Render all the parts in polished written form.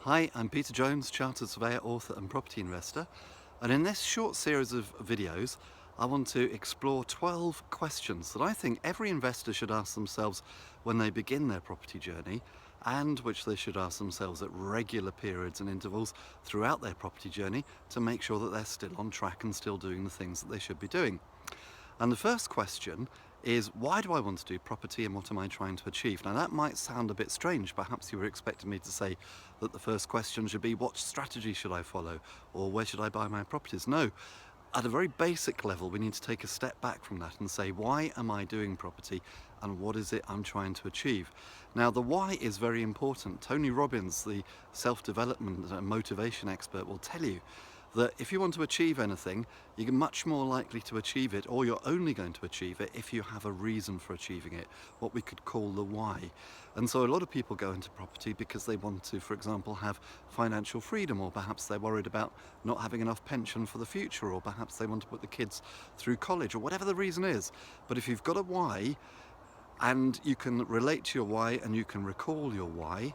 Hi, I'm Peter Jones, Chartered Surveyor, author and property investor, and in this short series of videos I want to explore 12 questions that I think every investor should ask themselves when they begin their property journey, and which they should ask themselves at regular periods and intervals throughout their property journey to make sure that they're still on track and still doing the things that they should be doing. And the first question is, why do I want to do property and what am I trying to achieve? Now that might sound a bit strange. Perhaps you were expecting me to say that the first question should be, what strategy should I follow? Or where should I buy my properties? No. At a very basic level, we need to take a step back from that and say, why am I doing property and what is it I'm trying to achieve? Now, the why is very important. Tony Robbins, the self-development and motivation expert, will tell you that if you want to achieve anything, you're much more likely to achieve it, or you're only going to achieve it if you have a reason for achieving it, what we could call the why. And so a lot of people go into property because they want to, for example, have financial freedom, or perhaps they're worried about not having enough pension for the future, or perhaps they want to put the kids through college, or whatever the reason is. But if you've got a why, and you can relate to your why and you can recall your why,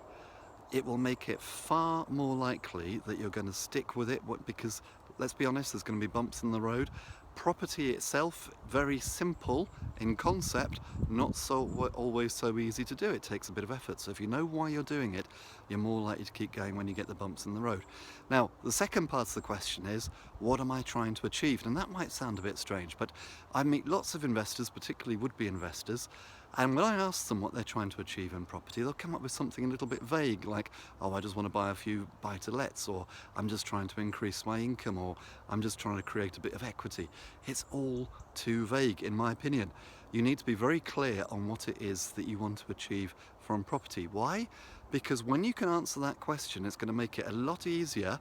it will make it far more likely that you're going to stick with it, because let's be honest, there's going to be bumps in the road. Property itself, very simple in concept, not always so easy to do. It takes a bit of effort. So if you know why you're doing it, you're more likely to keep going when you get the bumps in the road. Now, the second part of the question is, what am I trying to achieve? And that might sound a bit strange, but I meet lots of investors, particularly would-be investors, and when I ask them what they're trying to achieve in property, they'll come up with something a little bit vague, like, oh, I just want to buy a few buy-to-lets, or I'm just trying to increase my income, or I'm just trying to create a bit of equity. It's all too vague, in my opinion. You need to be very clear on what it is that you want to achieve from property. Why? Because when you can answer that question, it's going to make it a lot easier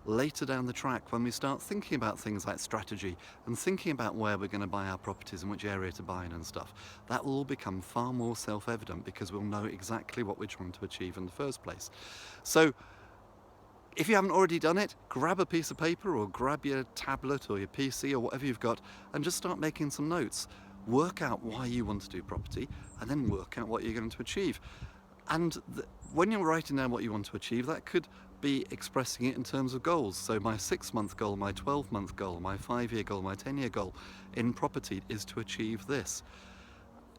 later down the track when we start thinking about things like strategy and thinking about where we're going to buy our properties and which area to buy in and stuff. That will all become far more self-evident because we'll know exactly what we're trying to achieve in the first place. So if you haven't already done it, grab a piece of paper or grab your tablet or your PC or whatever you've got and just start making some notes. Work out why you want to do property and then work out what you're going to achieve. And when you're writing down what you want to achieve, that could be expressing it in terms of goals. So my 6-month goal, my 12-month goal, my 5-year goal, my 10-year goal in property is to achieve this.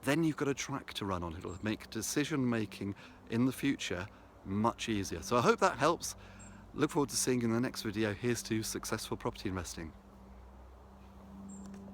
Then you've got a track to run on. It'll make decision making in the future much easier. So I hope that helps. Look forward to seeing you in the next video. Here's to successful property investing.